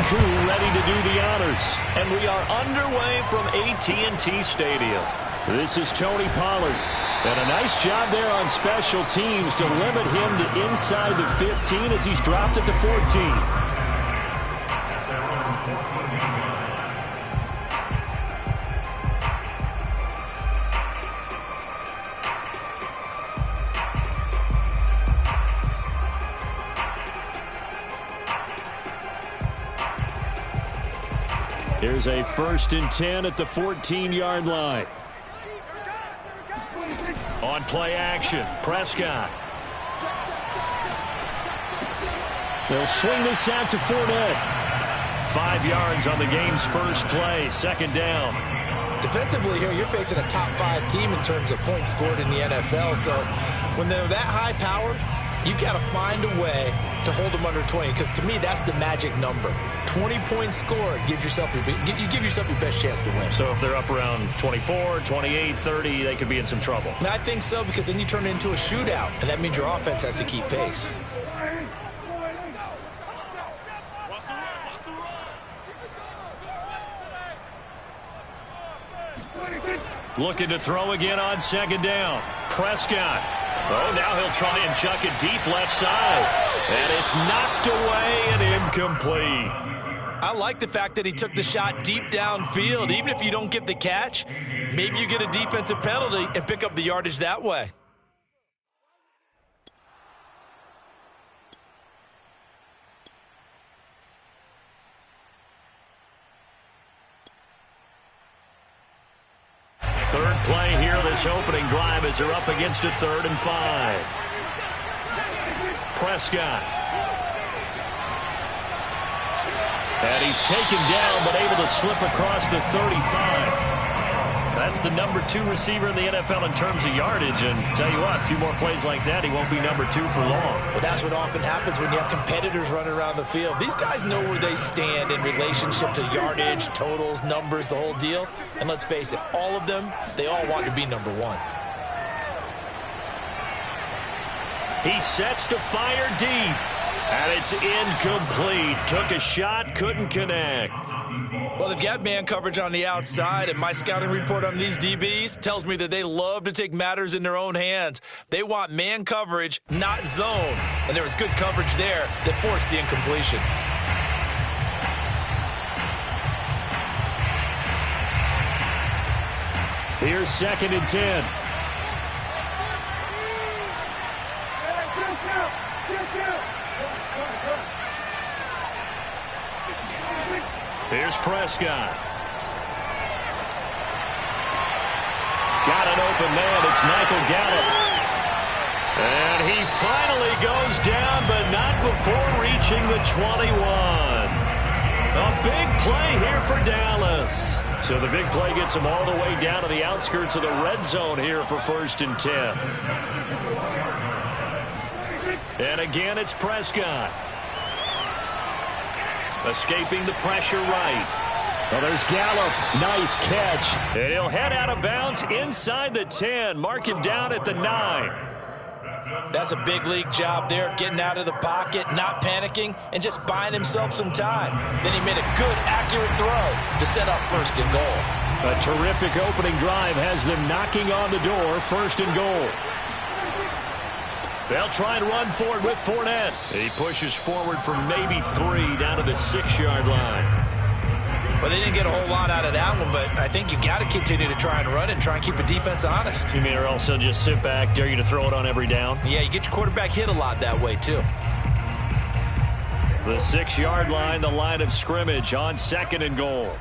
Koo ready to do the honors. And we are underway from AT&T Stadium. This is Tony Pollard. And a nice job there on special teams to limit him to inside the 15 as he's dropped at the 14. Here's a 1st and 10 at the 14-yard line. On play action, Prescott. They'll swing this out to Fournette. 5 yards on the game's first play, 2nd down. Defensively here, you're facing a top 5 team in terms of points scored in the NFL. So when they're that high-powered, you've got to find a way to hold them under 20, because to me, that's the magic number. 20-point score, you give yourself your best chance to win. So if they're up around 24, 28, 30, they could be in some trouble. And I think so, because then you turn it into a shootout, and that means your offense has to keep pace. Looking to throw again on 2nd down. Prescott. Oh, now he'll try and chuck it deep left side. And it's knocked away and incomplete. I like the fact that he took the shot deep downfield. Even if you don't get the catch, maybe you get a defensive penalty and pick up the yardage that way. Third play here, this opening drive, as they're up against a 3rd and 5. Prescott. And he's taken down, but able to slip across the 35. That's the number 2 receiver in the NFL in terms of yardage. And tell you what, a few more plays like that, he won't be number 2 for long. Well, that's what often happens when you have competitors running around the field. These guys know where they stand in relationship to yardage, totals, numbers, the whole deal. And let's face it, all of them, they all want to be number 1. He sets to fire deep. And it's incomplete. Took a shot, couldn't connect. Well, they've got man coverage on the outside, and my scouting report on these DBs tells me that they love to take matters in their own hands. They want man coverage, not zone. And there was good coverage there that forced the incompletion. Here's 2nd and 10. Here's Prescott. Got an open man. It's Michael Gallup. And he finally goes down, but not before reaching the 21. A big play here for Dallas. So the big play gets him all the way down to the outskirts of the red zone here for 1st and 10. And again, it's Prescott. Escaping the pressure right. Well, there's Gallup. Nice catch. And he'll head out of bounds inside the 10. Mark him down at the 9. That's a big league job there of getting out of the pocket, not panicking, and just buying himself some time. Then he made a good, accurate throw to set up 1st and goal. A terrific opening drive has them knocking on the door. 1st and goal. They'll try and run forward with Fournette. He pushes forward for maybe 3 down to the 6-yard line. Well, they didn't get a whole lot out of that one, but I think you got to continue to try and run and try and keep the defense honest. You mean or also just sit back, dare you to throw it on every down? Yeah, you get your quarterback hit a lot that way, too. The 6-yard line, the line of scrimmage on 2nd and goal.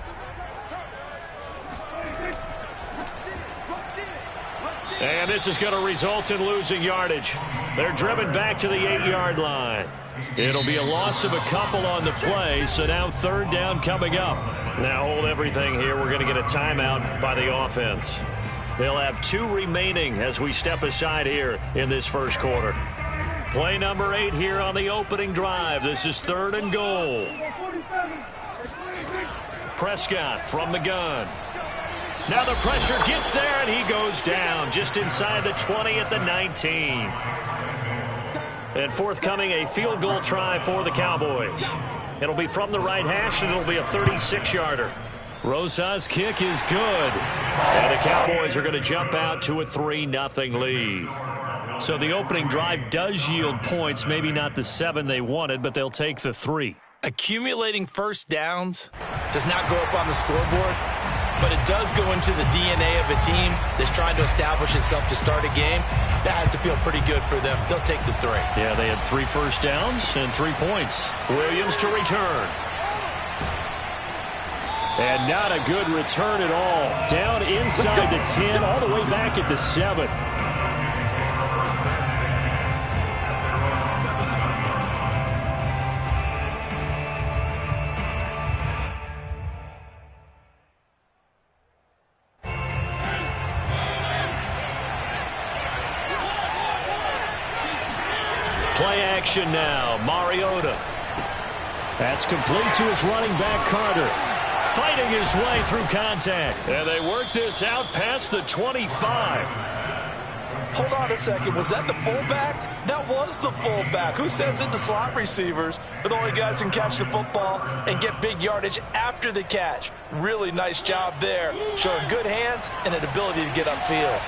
And this is going to result in losing yardage. They're driven back to the 8-yard line. It'll be a loss of a couple on the play, so now 3rd down coming up. Now hold everything here. We're going to get a timeout by the offense. They'll have 2 remaining as we step aside here in this first quarter. Play number 8 here on the opening drive. This is 3rd and goal. Prescott from the gun. Now the pressure gets there, and he goes down just inside the 20 at the 19. And forthcoming, a field goal try for the Cowboys. It'll be from the right hash, and it'll be a 36-yarder. Rosa's kick is good. And the Cowboys are going to jump out to a 3-0 lead. So the opening drive does yield points, maybe not the 7 they wanted, but they'll take the 3. Accumulating first downs does not go up on the scoreboard, but it does go into the DNA of a team that's trying to establish itself to start a game. That has to feel pretty good for them. They'll take the 3. Yeah, they had 3 first downs and 3 points. Williams to return. And not a good return at all. Down inside the 10, all the way back at the 7. Play action now. Mariota. That's complete to his running back, Carter. Fighting his way through contact. And they work this out past the 25. Hold on a second. Was that the fullback? That was the fullback. Who says it to slot receivers? But the only guys who can catch the football and get big yardage after the catch. Really nice job there. Showing good hands and an ability to get upfield.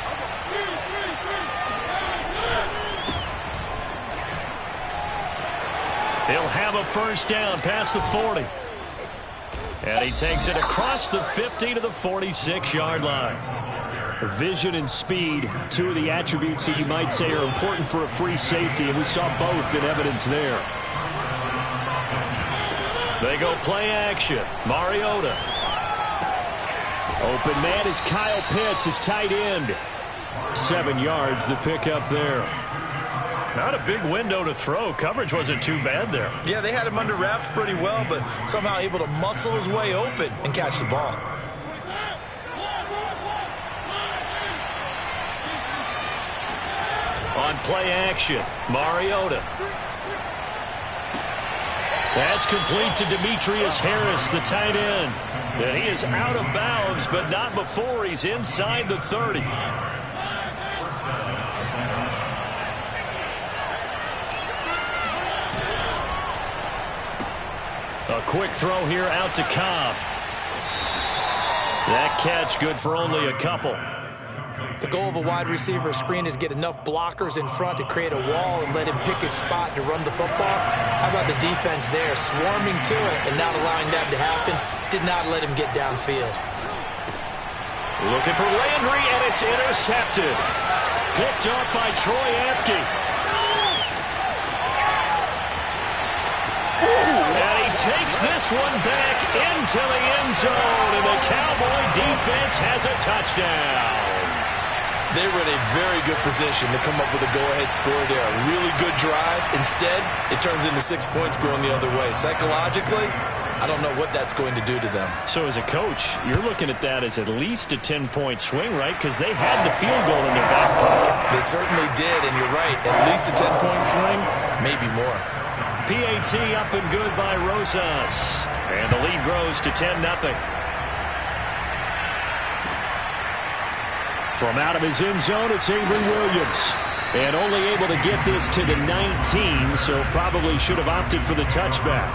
He'll have a first down past the 40. And he takes it across the 50 to the 46-yard line. Vision and speed, 2 of the attributes that you might say are important for a free safety, and we saw both in evidence there. They go play action. Mariota. Open man is Kyle Pitts, his tight end. 7 yards, the pickup there. Not a big window to throw. Coverage wasn't too bad there. Yeah, they had him under wraps pretty well, but somehow able to muscle his way open and catch the ball. On play action, Mariota. That's complete to Demetrius Harris, the tight end. And he is out of bounds, but not before he's inside the 30. A quick throw here out to Cobb. That catch good for only a couple. The goal of a wide receiver screen is get enough blockers in front to create a wall and let him pick his spot to run the football. How about the defense there, swarming to it and not allowing that to happen? Did not let him get downfield. Looking for Landry, and it's intercepted. Picked off by Troy Apke. And he takes this one back into the end zone, and the Cowboy defense has a touchdown. They were in a very good position to come up with a go-ahead score there. A really good drive. Instead, it turns into 6 points going the other way. Psychologically, I don't know what that's going to do to them. So as a coach, you're looking at that as at least a 10-point swing, right? Because they had the field goal in their back pocket. They certainly did, and you're right. At least a 10-point swing, maybe more. PAT up and good by Rosas. And the lead grows to 10-0. From out of his end zone, it's Avery Williams. And only able to get this to the 19, so probably should have opted for the touchback.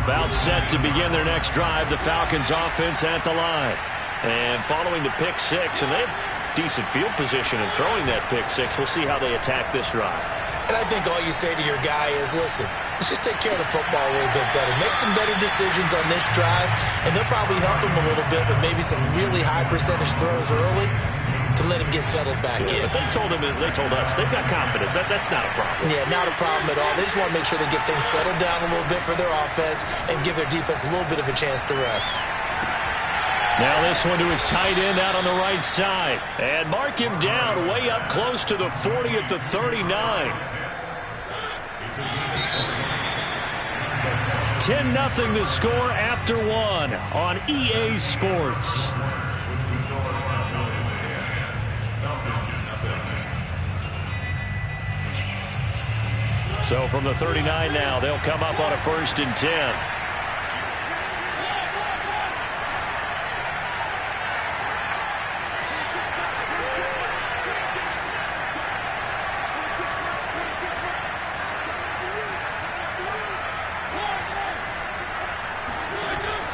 About set to begin their next drive, the Falcons offense at the line. And following the pick six, and they have decent field position in throwing that pick six. We'll see how they attack this drive. And I think all you say to your guy is, listen, let's just take care of the football a little bit better. Make some better decisions on this drive, and they'll probably help him a little bit with maybe some really high percentage throws early to let him get settled back in. But they told us they've got confidence. That's not a problem. Yeah, not a problem at all. They just want to make sure they get things settled down a little bit for their offense and give their defense a little bit of a chance to rest. Now this one to his tight end out on the right side. And mark him down way up close to the 40 at the 39. 10-0 the score after one on EA Sports. So from the 39 now, they'll come up on a 1st and 10.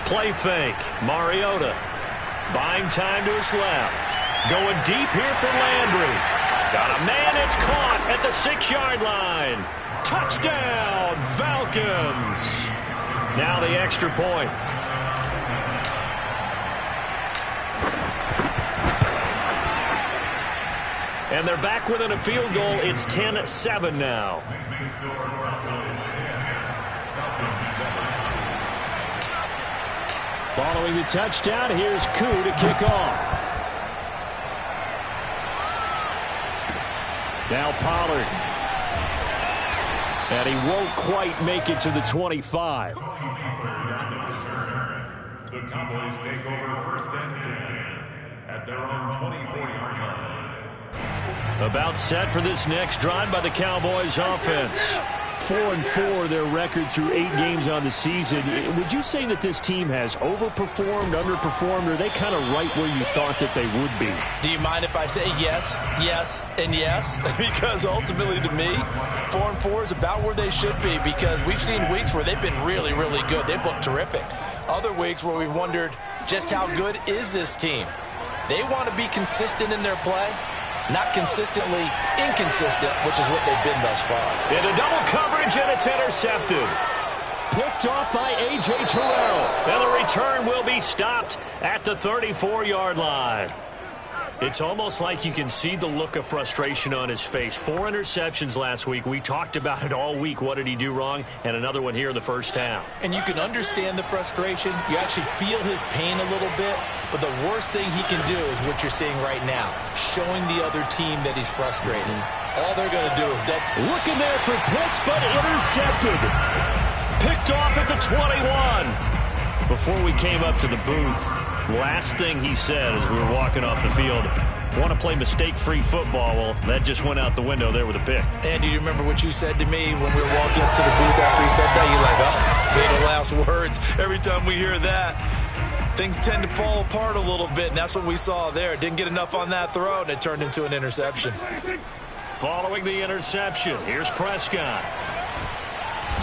Play fake. Mariota buying time to his left. Going deep here for Landry. Got a man. It's caught at the 6-yard line. Touchdown, Falcons. Now the extra point. And they're back within a field goal. It's 10-7 now. Following the touchdown, here's Koo to kick off. Now Pollard. And he won't quite make it to the 25. The Cowboys take over first and 10 at their own 24-yard line. About set for this next drive by the Cowboys offense. 4-4 their record through 8 games on the season. Would you say that this team has overperformed, underperformed, or are they kind of right where you thought that they would be? Do you mind if I say yes, yes, and yes? Because ultimately to me, 4-4 is about where they should be, because we've seen weeks where they've been really, really good. They've looked terrific. Other weeks where we've wondered just how good is this team. They want to be consistent in their play. Not consistently inconsistent, which is what they've been thus far. Into double coverage, and it's intercepted. Picked off by A.J. Terrell. And the return will be stopped at the 34-yard line. It's almost like you can see the look of frustration on his face. 4 interceptions last week. We talked about it all week. What did he do wrong? And another one here in the first half. And you can understand the frustration. You actually feel his pain a little bit. But the worst thing he can do is what you're seeing right now, showing the other team that he's frustrated. All they're going to do is looking there for Pitts, but intercepted. Picked off at the 21. Before we came up to the booth, last thing he said as we were walking off the field, want to play mistake-free football. Well, that just went out the window there with a pick. Andy, do you remember what you said to me when we were walking up to the booth after he said that? You're like, oh, fatal last words. Every time we hear that, things tend to fall apart a little bit, and that's what we saw there. Didn't get enough on that throw, and it turned into an interception. Following the interception, here's Prescott.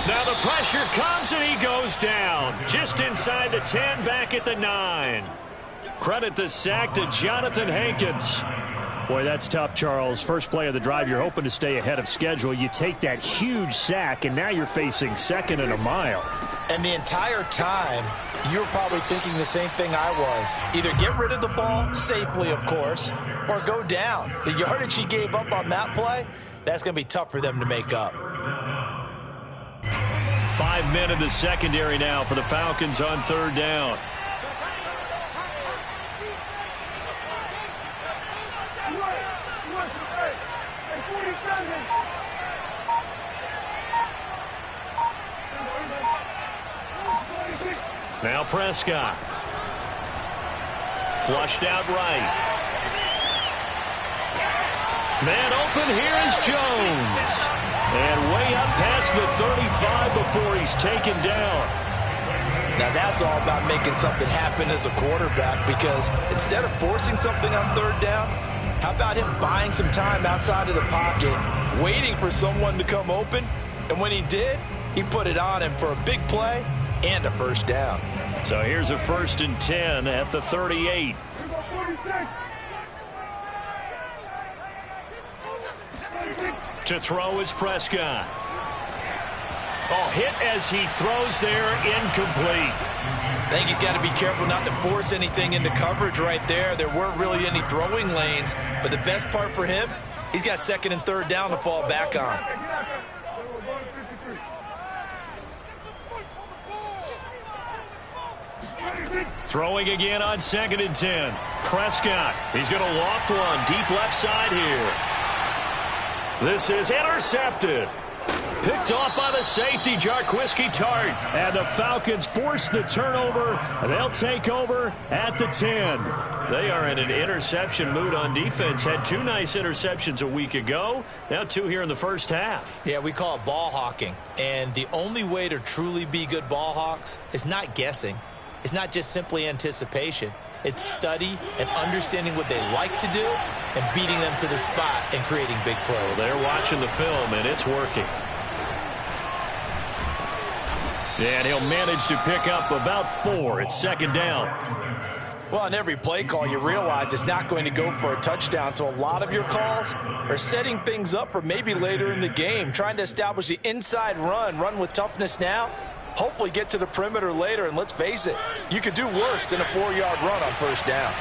Now the pressure comes, and he goes down. Just inside the 10, back at the 9. Credit the sack to Jonathan Hankins. Boy, that's tough, Charles. First play of the drive, you're hoping to stay ahead of schedule. You take that huge sack, and now you're facing second and a mile. And the entire time, you were probably thinking the same thing I was. Either get rid of the ball, safely, of course, or go down. The yardage he gave up on that play, that's going to be tough for them to make up. 5 men in the secondary now for the Falcons on third down. Now Prescott. Flushed out right. Man open, here is Jones. And way up past the 35 before he's taken down. Now that's all about making something happen as a quarterback, because instead of forcing something on third down, how about him buying some time outside of the pocket, waiting for someone to come open, and when he did, he put it on him for a big play and a first down. So here's a 1st and 10 at the 38. To throw is Prescott. Oh, hit as he throws there, incomplete. I think he's got to be careful not to force anything into coverage right there. There weren't really any throwing lanes, but the best part for him, he's got 2nd and 3rd down to fall back on. Throwing again on 2nd and 10. Prescott, he's going to loft one deep left side here. This is intercepted. Picked off by the safety, Jarquiski Tart. And the Falcons force the turnover. They'll take over at the 10. They are in an interception mood on defense. Had 2 nice interceptions a week ago. Now 2 here in the first half. Yeah, we call it ball hawking. And the only way to truly be good ball hawks is not guessing. It's not just simply anticipation. It's study and understanding what they like to do and beating them to the spot and creating big plays. Well, they're watching the film, and it's working. And he'll manage to pick up about 4. It's second down. Well, on every play call, you realize it's not going to go for a touchdown. So a lot of your calls are setting things up for maybe later in the game, trying to establish the inside run with toughness now, hopefully get to the perimeter later. And let's face it, you could do worse than a 4-yard run on first down.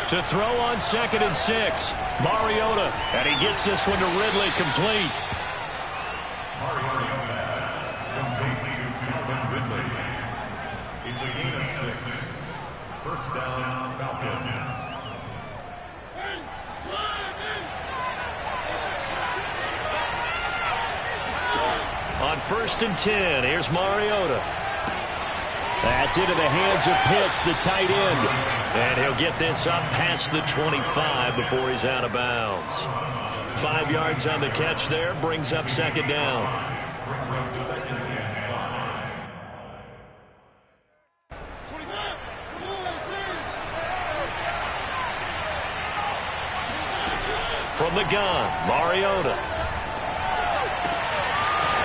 To throw on 2nd and 6, Mariota, and he gets this one to Ridley, complete. Mariota's pass complete to Calvin Ridley. It's a gain of 6. First down, Falcons. On 1st and 10, here's Mariota. That's into the hands of Pitts, the tight end. And he'll get this up past the 25 before he's out of bounds. 5 yards on the catch there, brings up second down. From the gun, Mariota.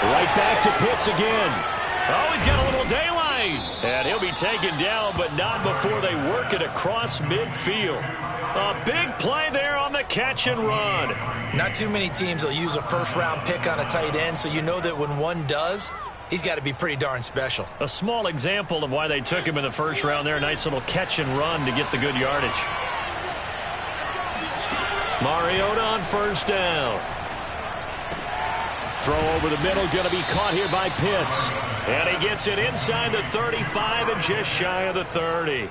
Right back to Pitts again. Oh, he's got a little daylight. And he'll be taken down, but not before they work it across midfield. A big play there on the catch and run. Not too many teams will use a first-round pick on a tight end, so you know that when one does, he's got to be pretty darn special. A small example of why they took him in the first round there. A nice little catch and run to get the good yardage. Mariota on first down. Throw over the middle, going to be caught here by Pitts. And he gets it inside the 35 and just shy of the 30.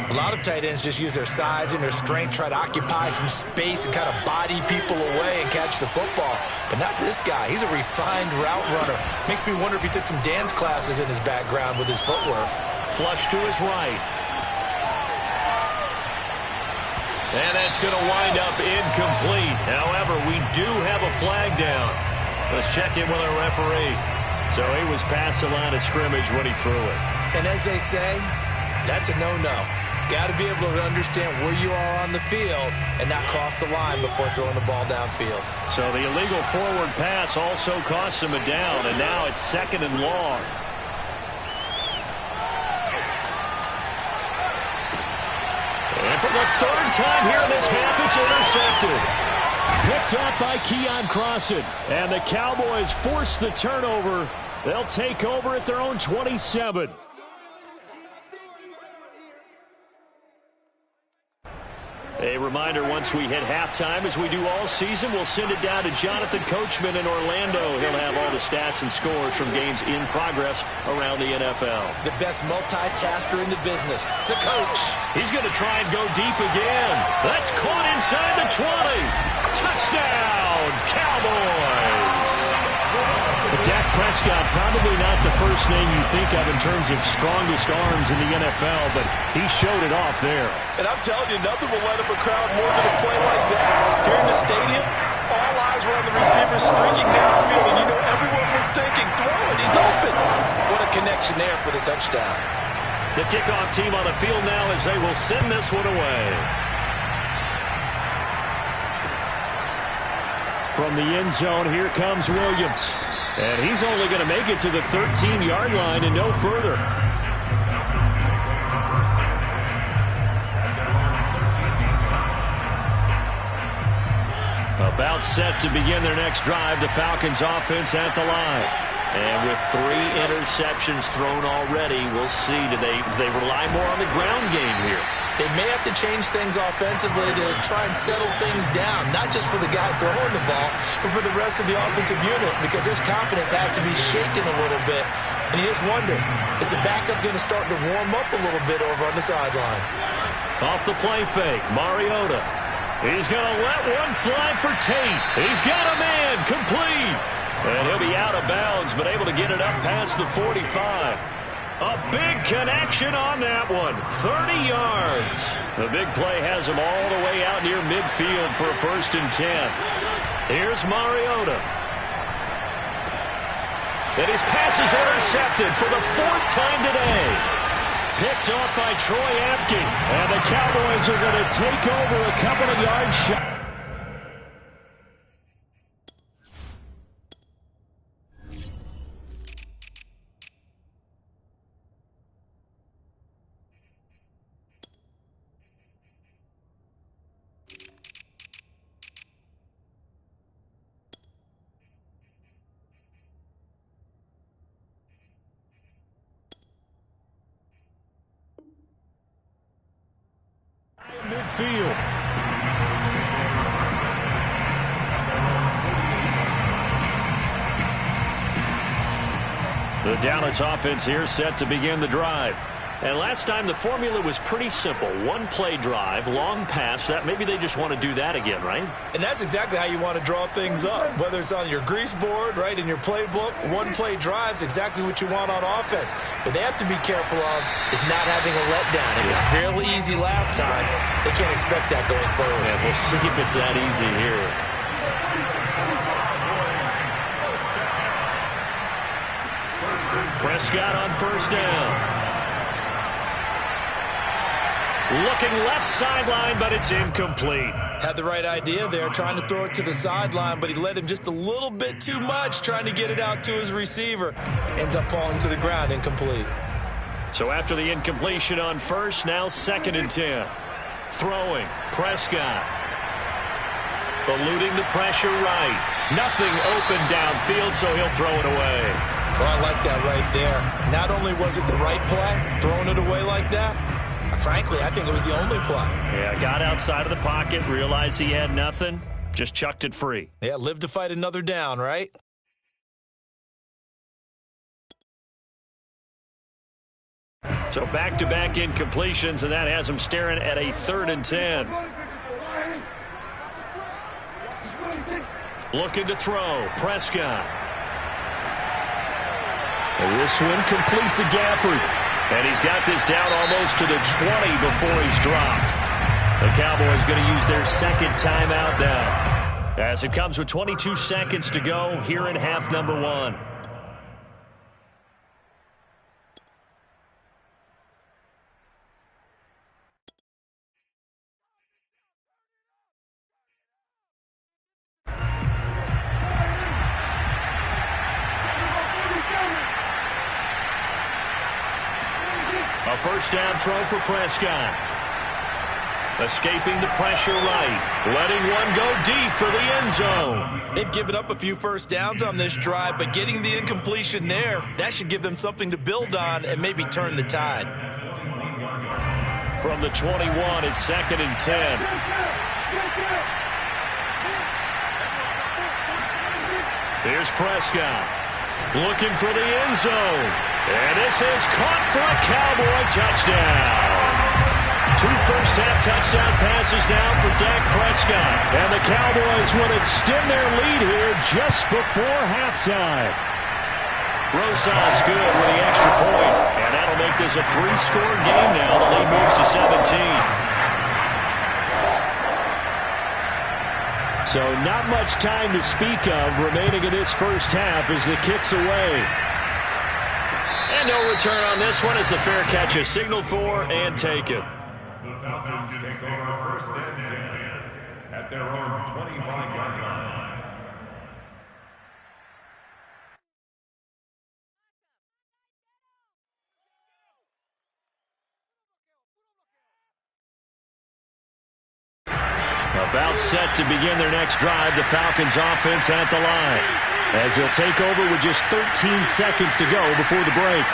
A lot of tight ends just use their size and their strength, try to occupy some space and kind of body people away and catch the football. But not this guy. He's a refined route runner. Makes me wonder if he took some dance classes in his background with his footwork. Flush to his right. And that's going to wind up incomplete. However, we do have a flag down. Let's check in with our referee. So he was past the line of scrimmage when he threw it. And as they say, that's a no-no. Got to be able to understand where you are on the field and not cross the line before throwing the ball downfield. So the illegal forward pass also costs him a down, and now it's 2nd and long. And for the 3rd time here in this half, it's intercepted. Picked up by Keon Crossan. And the Cowboys force the turnover. They'll take over at their own 27. A reminder, once we hit halftime, as we do all season, we'll send it down to Jonathan Coachman in Orlando. He'll have all the stats and scores from games in progress around the NFL. The best multitasker in the business, the coach. He's going to try and go deep again. That's caught inside the 20. Touchdown, Cowboys! Dak Prescott, probably not the first name you think of in terms of strongest arms in the NFL, but he showed it off there. And I'm telling you, nothing will light up a crowd more than a play like that. Here in the stadium, all eyes were on the receiver streaking downfield, and you know everyone was thinking, throw it, he's open. What a connection there for the touchdown. The kickoff team on the field now as they will send this one away. From the end zone, here comes Williams. And he's only going to make it to the 13-yard line and no further. About set to begin their next drive, the Falcons offense at the line. And with 3 interceptions thrown already, we'll see, do they rely more on the ground game here? They may have to change things offensively to try and settle things down, not just for the guy throwing the ball, but for the rest of the offensive unit, because his confidence has to be shaken a little bit. And you just wonder, is the backup going to start to warm up a little bit over on the sideline? Off the play fake, Mariota. He's going to let one fly for Tate. He's got a man, complete. And he'll be out of bounds, but able to get it up past the 45. A big connection on that one. 30 yards. The big play has him all the way out near midfield for a 1st and 10. Here's Mariota. And his pass is intercepted for the 4th time today. Picked off by Troy Apke. And the Cowboys are going to take over a couple of yards shot. field. The Dallas offense here set to begin the drive. And last time the formula was pretty simple. One-play drive, long pass. That maybe they just want to do that again, right? And that's exactly how you want to draw things up. Whether it's on your grease board, right, in your playbook, one-play drive's exactly what you want on offense. What they have to be careful of is not having a letdown. It was fairly easy last time. They can't expect that going forward. Yeah, we'll see if it's that easy here. Prescott on first down. Looking left sideline, but it's incomplete. Had the right idea there, trying to throw it to the sideline, but he led him just a little bit too much, trying to get it out to his receiver. Ends up falling to the ground, incomplete. So after the incompletion on first, now 2nd and 10. Throwing, Prescott. Eluding the pressure right. Nothing open downfield, so he'll throw it away. Oh, I like that right there. Not only was it the right play, throwing it away like that, frankly, I think it was the only play. Yeah, got outside of the pocket, realized he had nothing, just chucked it free. Yeah, live to fight another down, right? So back-to-back incompletions, and that has him staring at a 3rd and 10. Looking to throw, Prescott. And this one complete to Gafford. And he's got this down almost to the 20 before he's dropped. The Cowboys going to use their 2nd timeout now, as it comes with 22 seconds to go here in half number 1. A first down throw for Prescott. Escaping the pressure right. Letting one go deep for the end zone. They've given up a few first downs on this drive, but getting the incompletion there, that should give them something to build on and maybe turn the tide. From the 21, it's 2nd and 10. Here's Prescott. Looking for the end zone. And this is caught for a Cowboy touchdown. 2 first-half touchdown passes now for Dak Prescott. And the Cowboys would extend their lead here just before halftime. Rosas good with the extra point. And that'll make this a 3-score game now. The lead moves to 17. So not much time to speak of remaining in this first half as the kick's away. And no return on this one as the fair catch is signaled for and taken. The Falcons take over 1st and 10 at their own 25-yard line. About set to begin their next drive, the Falcons offense at the line, as they'll take over with just 13 seconds to go before the break.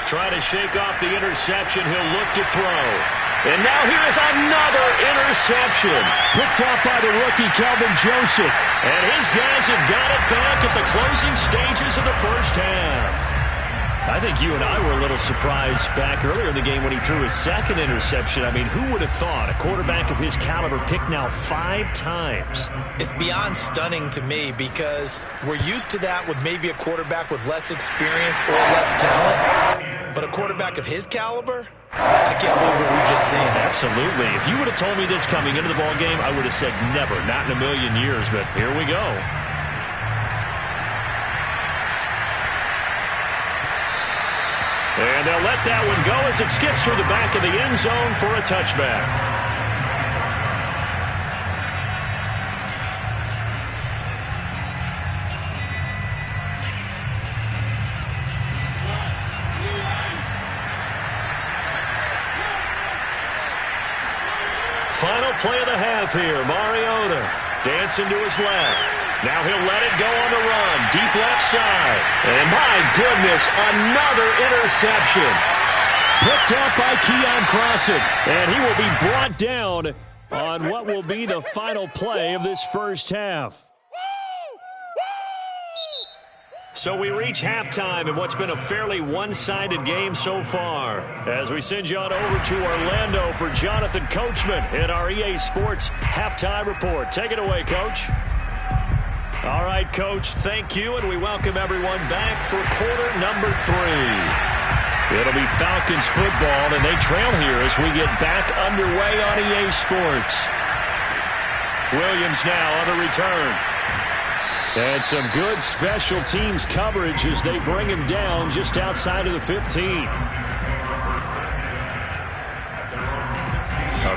Trying to shake off the interception, he'll look to throw. And now here's another interception. Picked off by the rookie, Kelvin Joseph. And his guys have got it back at the closing stages of the first half. I think you and I were a little surprised back earlier in the game when he threw his 2nd interception. I mean, who would have thought a quarterback of his caliber picked now 5 times? It's beyond stunning to me because we're used to that with maybe a quarterback with less experience or less talent. But a quarterback of his caliber, I can't believe what we've just seen. Absolutely. If you would have told me this coming into the ball game, I would have said never, not in a million years. But here we go. And they'll let that one go as it skips through the back of the end zone for a touchback. Final play of the half here. Mariota Dancing to his left. Now he'll let it go on the run. Deep left side. And my goodness, another interception. Picked up by Keon Crossan. And he will be brought down on what will be the final play of this first half. So we reach halftime in what's been a fairly one-sided game so far. As we send you on over to Orlando for Jonathan Coachman in our EA Sports Halftime Report. Take it away, Coach. All right, Coach, thank you, and we welcome everyone back for quarter number 3. It'll be Falcons football, and they trail here as we get back underway on EA Sports. Williams now on the return. And some good special teams coverage as they bring him down just outside of the 15.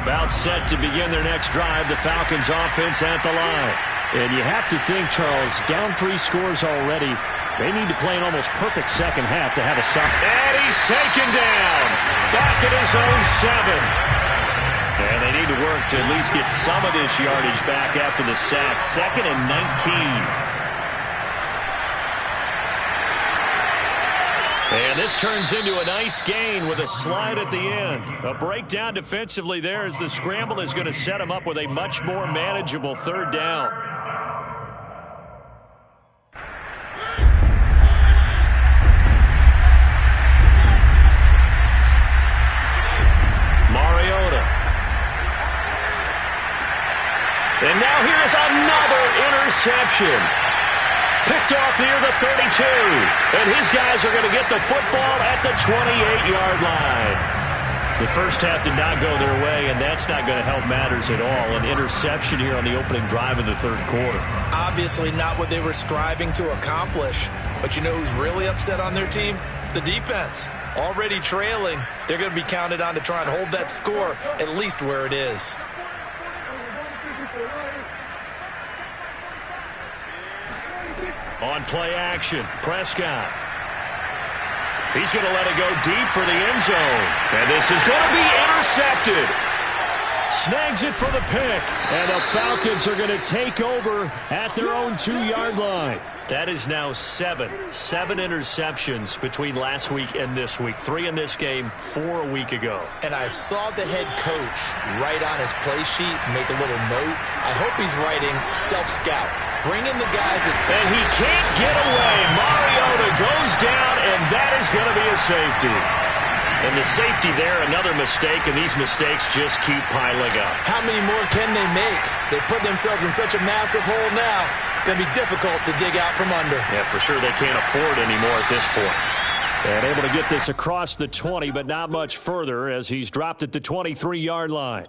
About set to begin their next drive, the Falcons offense at the line. And you have to think, Charles, down 3 scores already. They need to play an almost perfect second half to have a solid. And he's taken down. Back at his own 7. And they need to work to at least get some of this yardage back after the sack. 2nd and 19. And this turns into a nice gain with a slide at the end. A breakdown defensively there as the scramble is going to set him up with a much more manageable 3rd down. Mariota. And now here's another interception. Picked off near the 32. And his guys are going to get the football at the 28-yard line. The first half did not go their way, and that's not going to help matters at all. An interception here on the opening drive of the 3rd quarter. Obviously not what they were striving to accomplish. But you know who's really upset on their team? The defense. Already trailing. They're going to be counted on to try and hold that score at least where it is. On play action, Prescott. He's going to let it go deep for the end zone. And this is going to be intercepted. Snags it for the pick. And the Falcons are going to take over at their own 2-yard line. That is now 7 interceptions between last week and this week. 3 in this game, 4 a week ago. And I saw the head coach write on his play sheet, make a little note. I hope he's writing self-scout. Bring in the guys. And he can't get away. Mariota goes down, and that is going to be a safety. And the safety there, another mistake, and these mistakes just keep piling up. How many more can they make? They put themselves in such a massive hole now. Going to be difficult to dig out from under. Yeah, for sure they can't afford any more at this point. And able to get this across the 20, but not much further as he's dropped at the 23-yard line.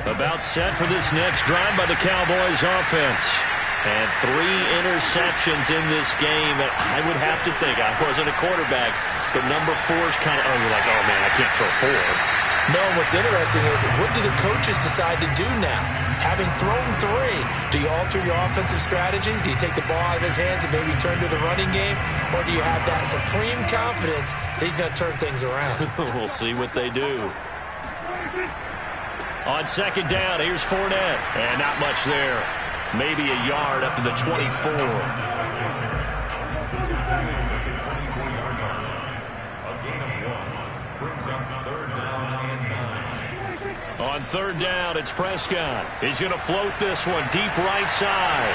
About set for this next drive by the Cowboys offense. And 3 interceptions in this game. And I would have to think, I wasn't a quarterback, but number 4 is kind of, you're like, oh man, I can't throw 4. No, what's interesting is, what do the coaches decide to do now? Having thrown 3, do you alter your offensive strategy? Do you take the ball out of his hands and maybe turn to the running game? Or do you have that supreme confidence that he's going to turn things around? We'll see what they do. On 2nd down, here's Fournette. And not much there. Maybe a yard up to the 24. On 3rd down, it's Prescott. He's going to float this one deep right side.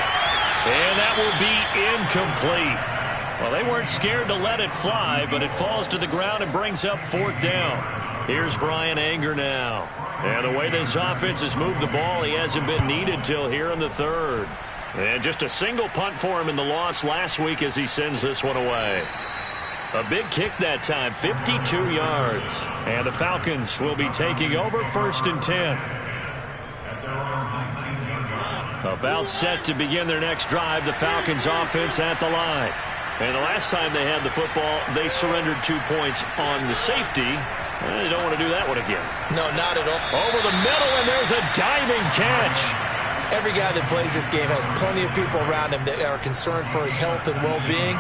And that will be incomplete. Well, they weren't scared to let it fly, but it falls to the ground and brings up 4th down. Here's Brian Anger now. And the way this offense has moved the ball, he hasn't been needed till here in the 3rd. And just a single punt for him in the loss last week as he sends this one away. A big kick that time, 52 yards. And the Falcons will be taking over 1st and 10. About set to begin their next drive, the Falcons offense at the line. And the last time they had the football, they surrendered 2 points on the safety. They don't want to do that one again. No, not at all. Over the middle, and there's a diving catch. Every guy that plays this game has plenty of people around him that are concerned for his health and well-being.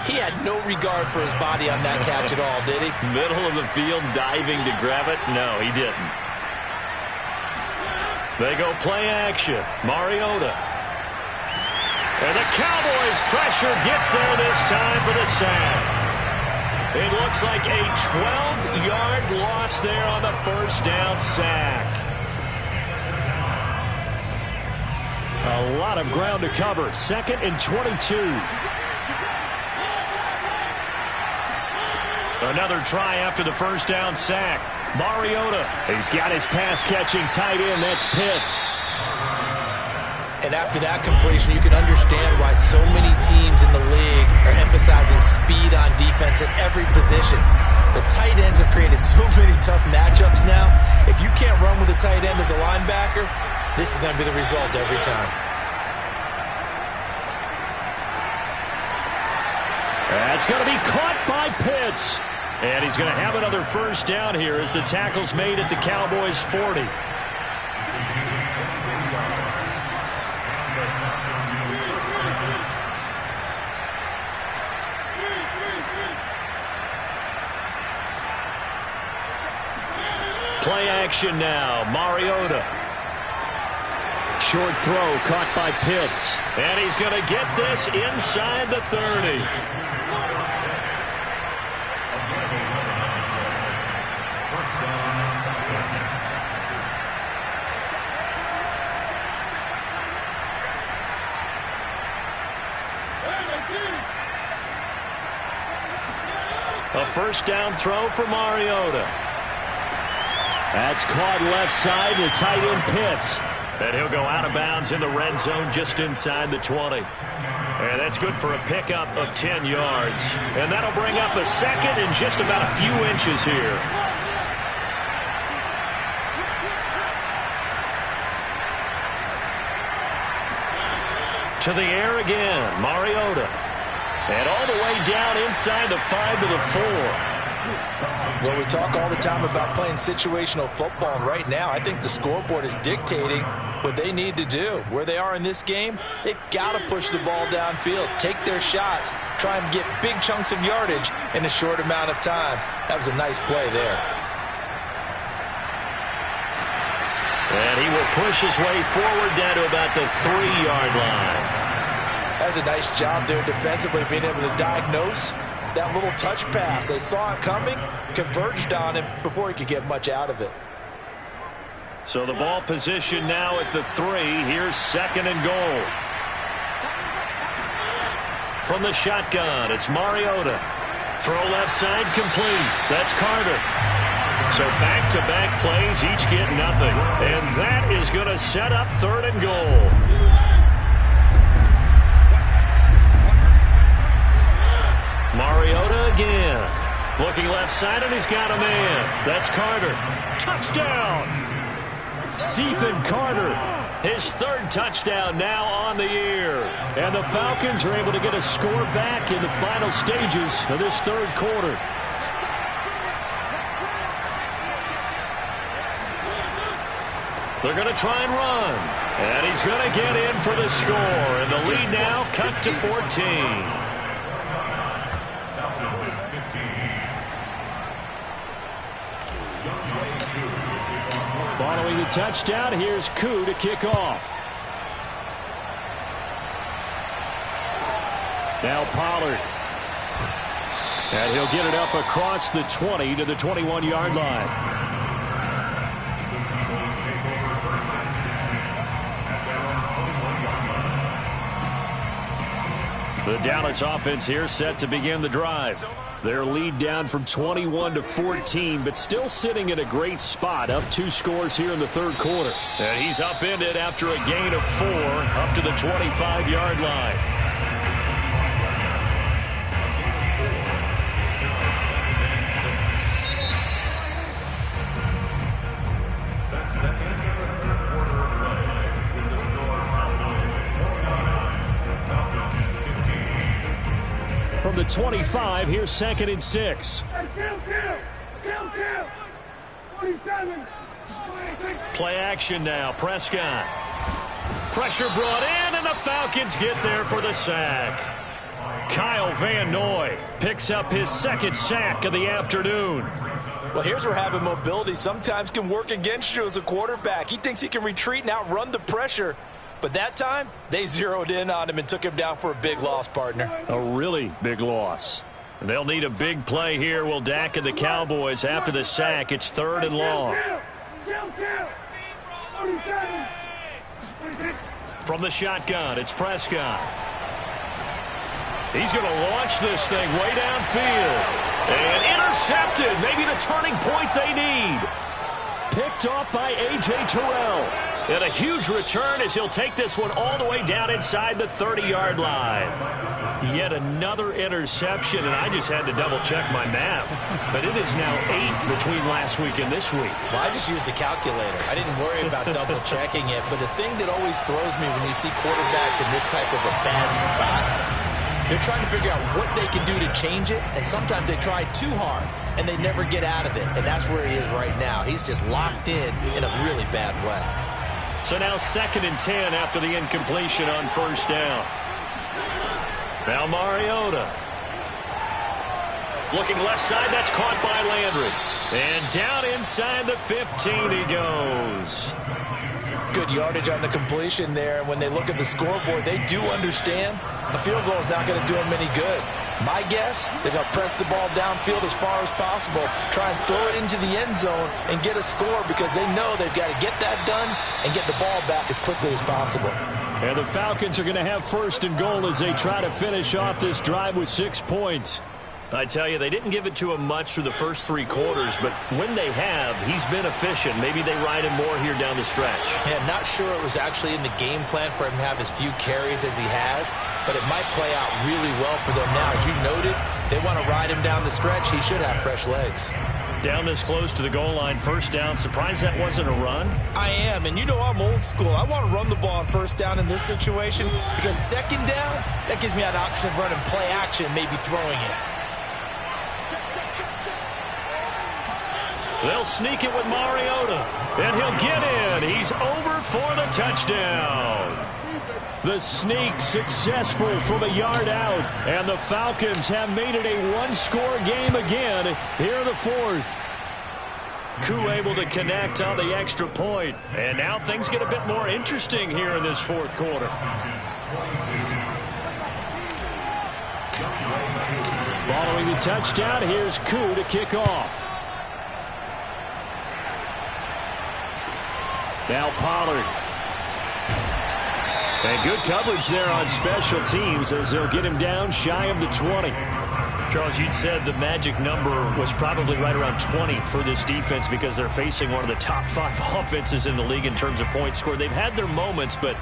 He had no regard for his body on that catch at all, did he? Middle of the field, diving to grab it? No, he didn't. They go play action. Mariota. And the Cowboys' pressure gets there this time for the sack. It looks like a 12-yard loss there on the first down sack. A lot of ground to cover. 2nd and 22. Another try after the first down sack. Mariota. He's got his pass-catching tight end. That's Pitts. And after that completion, you can understand why so many teams in the league are emphasizing speed on defense at every position. The tight ends have created so many tough matchups now. If you can't run with a tight end as a linebacker, this is going to be the result every time. That's going to be caught by Pitts. And he's going to have another first down here as the tackle's made at the Cowboys' 40. Play action now. Mariota. Short throw caught by Pitts. And he's going to get this inside the 30. A first down throw for Mariota. That's caught left side to tight end Pitts. And he'll go out of bounds in the red zone just inside the 20. And that's good for a pickup of 10 yards. And that'll bring up a second in just about a few inches here. To the air again, Mariota. And all the way down inside the 5 to the 4. Well, we talk all the time about playing situational football, and right now I think the scoreboard is dictating what they need to do. Where they are in this game, they've got to push the ball downfield, take their shots, try and get big chunks of yardage in a short amount of time. That was a nice play there. And he will push his way forward down to about the 3-yard line. That's a nice job there defensively, being able to diagnose that little touch pass. They saw it coming, converged on him before he could get much out of it. So the ball position now at the 3. Here's 2nd and goal. From the shotgun, it's Mariota. Throw left side complete. That's Carter. So back-to-back plays, each get nothing. And that is going to set up 3rd and goal. Mariota again. Looking left side, and he's got a man. That's Carter. Touchdown! Stephen Carter. His 3rd touchdown now on the year. And the Falcons are able to get a score back in the final stages of this 3rd quarter. They're going to try and run. And he's going to get in for the score. And the lead now cut to 14. Following the touchdown, here's Koo to kick off. Now Pollard. And he'll get it up across the 20 to the 21-yard line. The Dallas offense here set to begin the drive. Their lead down from 21 to 14, but still sitting in a great spot, up 2 scores here in the 3rd quarter. And he's upended after a gain of 4 up to the 25-yard line. From the 25, here's 2nd and 6. Play action now. Prescott. Pressure brought in, and the Falcons get there for the sack. Kyle Van Noy picks up his second sack of the afternoon. Well, here's where having mobility sometimes can work against you as a quarterback. He thinks he can retreat and outrun the pressure. But that time, they zeroed in on him and took him down for a big loss, partner. A really big loss. They'll need a big play here, will Dak and the Cowboys after the sack. It's 3rd and long. From the shotgun, it's Prescott. He's going to launch this thing way downfield. And intercepted. Maybe the turning point they need. Picked off by A.J. Terrell. And a huge return as he'll take this one all the way down inside the 30-yard line. Yet another interception, and I just had to double-check my math. But it is now 8 between last week and this week. Well, I just used a calculator. I didn't worry about double-checking it. But the thing that always throws me when you see quarterbacks in this type of a bad spot, they're trying to figure out what they can do to change it, and sometimes they try too hard, and they never get out of it. And that's where he is right now. He's just locked in a really bad way. So now 2nd and 10 after the incompletion on 1st down. Now Mariota. Looking left side, that's caught by Landry. And down inside the 15 he goes. Good yardage on the completion there. And when they look at the scoreboard, they do understand a field goal is not going to do them any good. My guess, they're going to press the ball downfield as far as possible, try and throw it into the end zone and get a score because they know they've got to get that done and get the ball back as quickly as possible. And the Falcons are going to have 1st and goal as they try to finish off this drive with 6 points. I tell you, they didn't give it to him much through the first 3 quarters, but when they have, he's been efficient. Maybe they ride him more here down the stretch. Yeah, not sure it was actually in the game plan for him to have as few carries as he has, but it might play out really well for them now. As you noted, if they want to ride him down the stretch, he should have fresh legs. Down this close to the goal line, 1st down. Surprised that wasn't a run? I am, and you know I'm old school. I want to run the ball on 1st down in this situation because 2nd down, that gives me an option of running play action, maybe throwing it. They'll sneak it with Mariota, and he'll get in. He's over for the touchdown. The sneak successful from a yard out, and the Falcons have made it a one-score game again here in the 4th. Koo able to connect on the extra point, and now things get a bit more interesting here in this 4th quarter. Following the touchdown, here's Koo to kick off. Now Pollard. And good coverage there on special teams as they'll get him down shy of the 20. Charles, you'd said the magic number was probably right around 20 for this defense because they're facing one of the top 5 offenses in the league in terms of points scored. They've had their moments, but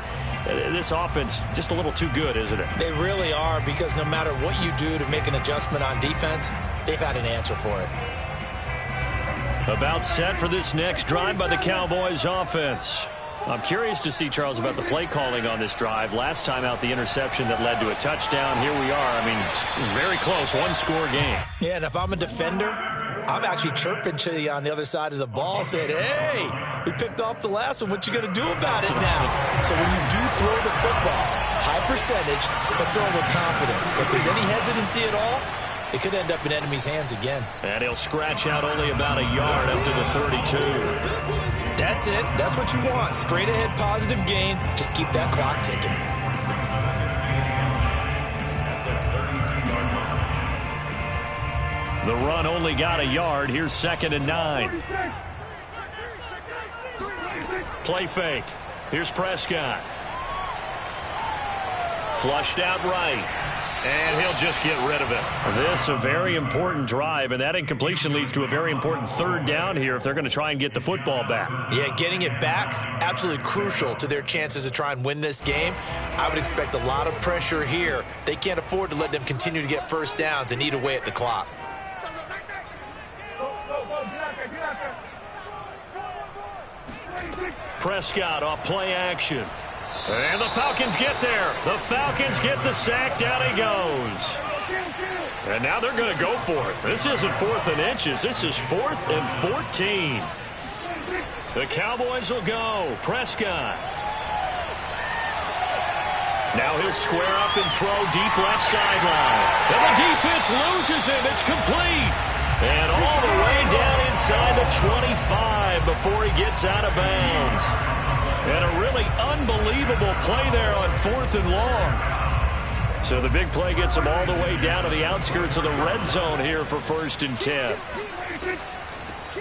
this offense just a little too good, isn't it? They really are, because no matter what you do to make an adjustment on defense, they've had an answer for it. About set for this next drive by the Cowboys offense. I'm curious to see, Charles, about the play calling on this drive. Last time out, the interception that led to a touchdown. Here we are. I mean, very close, one-score game. Yeah, and if I'm a defender, I'm actually chirping to you on the other side of the ball, saying, hey, we picked off the last one. What you going to do about it now? So when you do throw the football, high percentage, but throw it with confidence. If there's any hesitancy at all, it could end up in enemy's hands again. And he'll scratch out only about a yard up to the 32. That's it. That's what you want. Straight ahead positive gain. Just keep that clock ticking. The run only got a yard. Here's 2nd and 9. Play fake. Here's Prescott. Flushed out right. And he'll just get rid of it. This a very important drive, and that incompletion leads to a very important 3rd down here if they're going to try and get the football back. Yeah, getting it back, absolutely crucial to their chances to try and win this game. I would expect a lot of pressure here. They can't afford to let them continue to get 1st downs and eat away at the clock. Prescott off play action. And the Falcons get there. The Falcons get the sack. Down he goes. And now they're going to go for it. This isn't 4th and inches. This is 4th and 14. The Cowboys will go. Prescott. Now he'll square up and throw deep left sideline. And the defense loses him. It's complete. And all the way down inside the 25 before he gets out of bounds. And a really unbelievable play there on 4th and long. So the big play gets him all the way down to the outskirts of the red zone here for 1st and 10.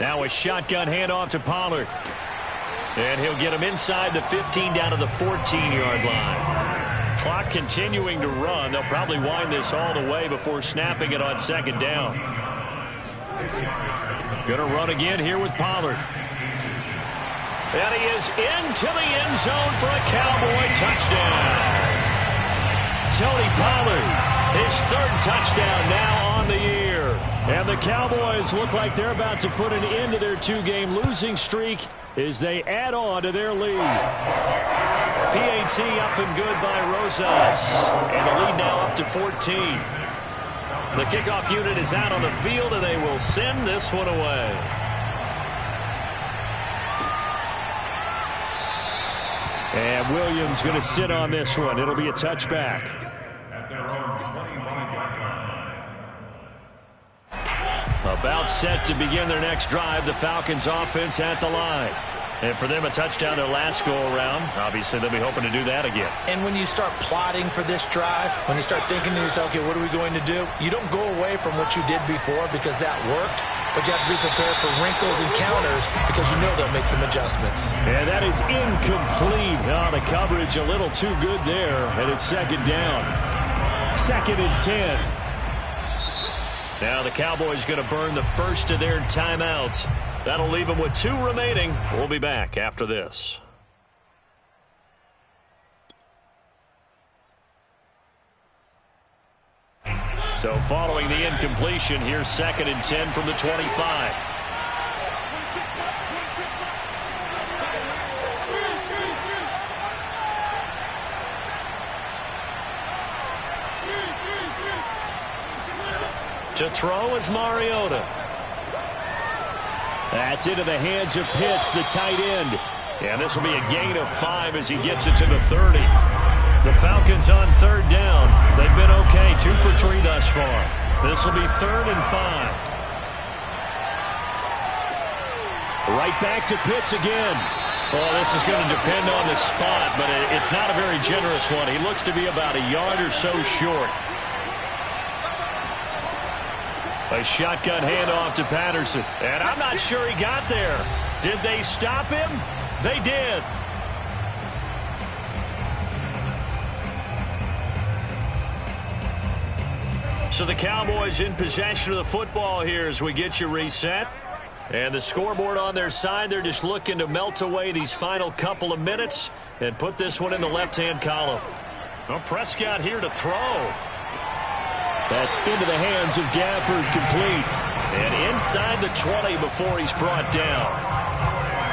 Now a shotgun handoff to Pollard. And he'll get him inside the 15 down to the 14-yard line. Clock continuing to run. They'll probably wind this all the way before snapping it on 2nd down. Going to run again here with Pollard. And he is into the end zone for a Cowboy touchdown. Tony Pollard, his 3rd touchdown now on the year. And the Cowboys look like they're about to put an end to their 2-game losing streak as they add on to their lead. PAT up and good by Rosas. And the lead now up to 14. The kickoff unit is out on the field, and they will send this one away. And Williams going to sit on this one. It'll be a touchback. At their own 25-yard line. About set to begin their next drive. The Falcons offense at the line. And for them, a touchdown their last go-around. Obviously, they'll be hoping to do that again. And when you start plotting for this drive, when you start thinking to yourself, okay, what are we going to do? You don't go away from what you did before because that worked, but you have to be prepared for wrinkles and counters because you know they'll make some adjustments. And that is incomplete. Oh, the coverage a little too good there, and it's 2nd down. 2nd and 10. Now the Cowboys going to burn the first of their timeouts. That'll leave them with 2 remaining. We'll be back after this. So following the incompletion, here's 2nd and 10 from the 25. To throw is Mariota. That's into the hands of Pitts, the tight end. And this will be a gain of 5 as he gets it to the 30. The Falcons on 3rd down. They've been okay, 2 for 3 thus far. This will be 3rd and 5. Right back to Pitts again. Well, this is going to depend on the spot, but it's not a very generous one. He looks to be about a yard or so short. A shotgun handoff to Patterson. And I'm not sure he got there. Did they stop him? They did. So the Cowboys in possession of the football here as we get you reset. And the scoreboard on their side, they're just looking to melt away these final couple of minutes and put this one in the left-hand column. Well, Prescott here to throw. That's into the hands of Gafford, complete. And inside the 20 before he's brought down.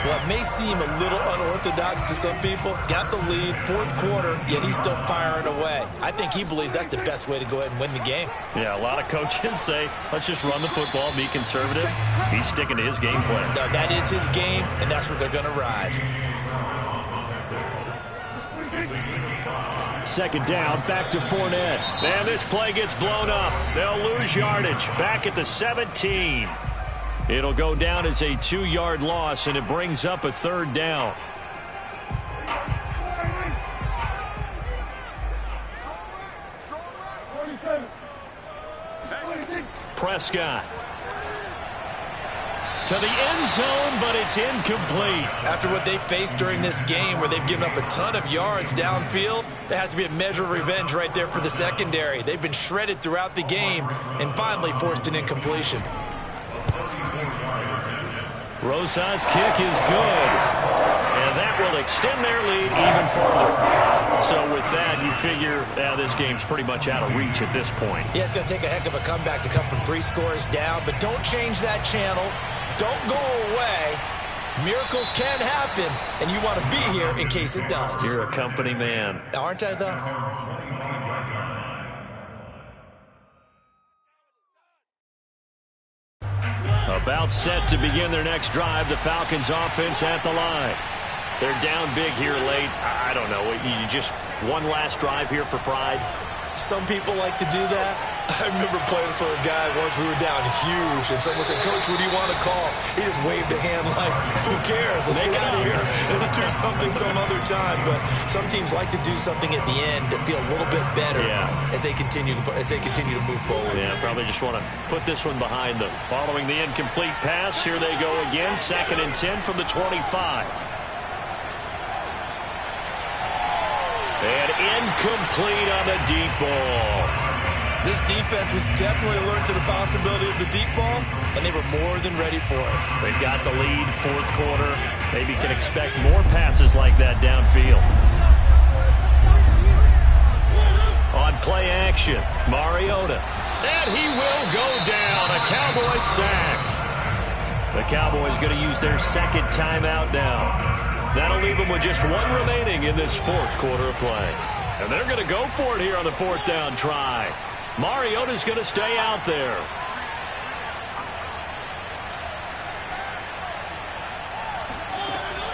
Well, it may seem a little unorthodox to some people. Got the lead, 4th quarter, yet he's still firing away. I think he believes that's the best way to go ahead and win the game. Yeah, a lot of coaches say, let's just run the football, be conservative. He's sticking to his game plan. No, that is his game, and that's what they're going to ride. 2nd down, back to Fournette. And this play gets blown up. They'll lose yardage. Back at the 17. It'll go down as a 2-yard loss, and it brings up a 3rd down. Prescott. To the end zone, but it's incomplete. After what they faced during this game where they've given up a ton of yards downfield, there has to be a measure of revenge right there for the secondary. They've been shredded throughout the game and finally forced an incompletion. Rosas' kick is good. And that will extend their lead even further. So with that, you figure this game's pretty much out of reach at this point. Yeah, it's going to take a heck of a comeback to come from 3 scores down, but don't change that channel. Don't go away. Miracles can happen, and you want to be here in case it does. You're a company man. Aren't I, though? About set to begin their next drive. The Falcons offense at the line. They're down big here late. I don't know. You just one last drive here for pride? Some people like to do that. I remember playing for a guy once. We were down huge, and someone said, "Coach, what do you want to call?" He just waved a hand like, "Who cares? Let's get out of here and do something some other time." But some teams like to do something at the end to feel a little bit better as they continue to move forward. Yeah, probably just want to put this one behind them. Following the incomplete pass, here they go again. 2nd and 10 from the 25. And incomplete on the deep ball. This defense was definitely alert to the possibility of the deep ball, and they were more than ready for it. They've got the lead, 4th quarter. Maybe can expect more passes like that downfield. On play action, Mariota. And he will go down. A Cowboys sack. The Cowboys going to use their 2nd timeout now. That'll leave them with just 1 remaining in this 4th quarter of play. And they're going to go for it here on the 4th down try. Mariota's going to stay out there.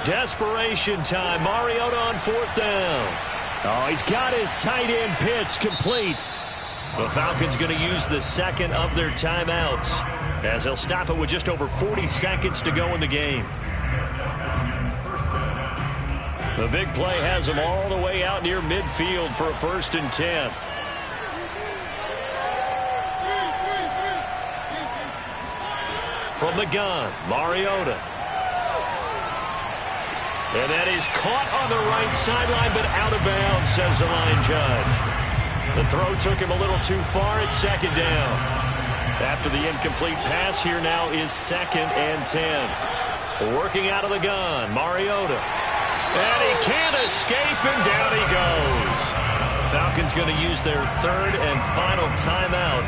Desperation time. Mariota on 4th down. Oh, he's got his tight end pitch complete. The Falcons going to use the 2nd of their timeouts as they'll stop it with just over 40 seconds to go in the game. The big play has them all the way out near midfield for a 1st and 10. From the gun, Mariota. And that is caught on the right sideline, but out of bounds, says the line judge. The throw took him a little too far. It's 2nd down. After the incomplete pass, here now is 2nd and 10. Working out of the gun, Mariota. And he can't escape, and down he goes. Falcons going to use their 3rd and final timeout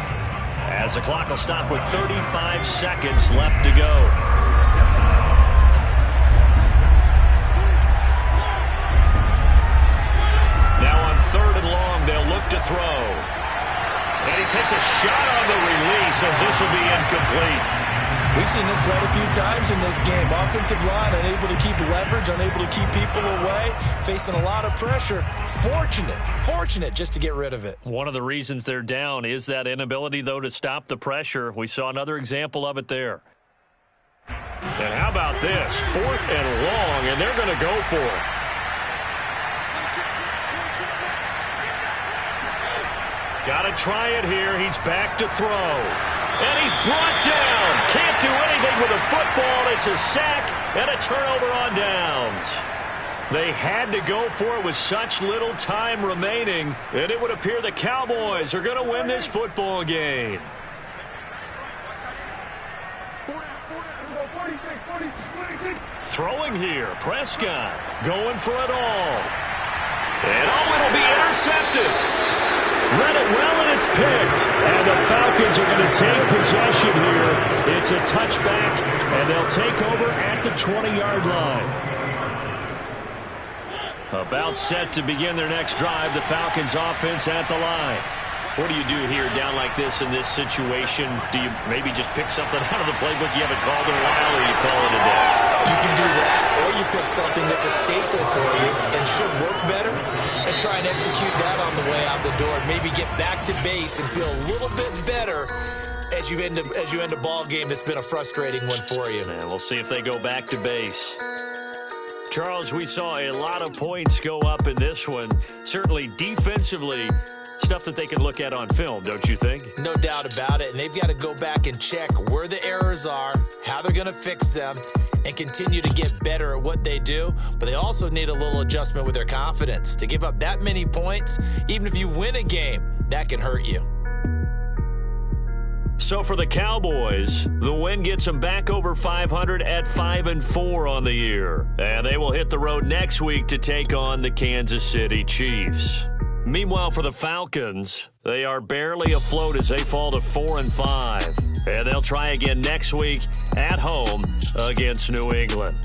as the clock will stop with 35 seconds left to go. Now on 3rd and long, they'll look to throw. And he takes a shot on the release as this will be incomplete. We've seen this quite a few times in this game. Offensive line unable to keep leverage, unable to keep people away, facing a lot of pressure. Fortunate just to get rid of it. One of the reasons they're down is that inability, though, to stop the pressure. We saw another example of it there. And how about this? 4th and long, and they're going to go for it. Got to try it here. He's back to throw. And he's brought down. Can't do anything with a football. It's a sack and a turnover on downs. They had to go for it with such little time remaining, and it would appear the Cowboys are going to win this football game. Throwing here, Prescott going for it all. And it'll be intercepted. Read it well, and it's picked. And the Falcons are going to take possession here. It's a touchback, and they'll take over at the 20-yard line. About set to begin their next drive, the Falcons offense at the line. What do you do here down like this in this situation? Do you maybe just pick something out of the playbook you haven't called in a while, or you call it a day? You can do that, or you pick something that's a staple for you and should work better and try and execute that on the way out the door and maybe get back to base and feel a little bit better as you end a ball game that's been a frustrating one for you. And we'll see if they go back to base. Charles, we saw a lot of points go up in this one. Certainly defensively, stuff that they can look at on film, don't you think? No doubt about it, and they've got to go back and check where the errors are, how they're going to fix them, and continue to get better at what they do. But they also need a little adjustment with their confidence. To give up that many points, even if you win a game, that can hurt you. So for the Cowboys, the win gets them back over 500 at 5-4 on the year. And they will hit the road next week to take on the Kansas City Chiefs. Meanwhile, for the Falcons, they are barely afloat as they fall to 4-5. And they'll try again next week at home against New England.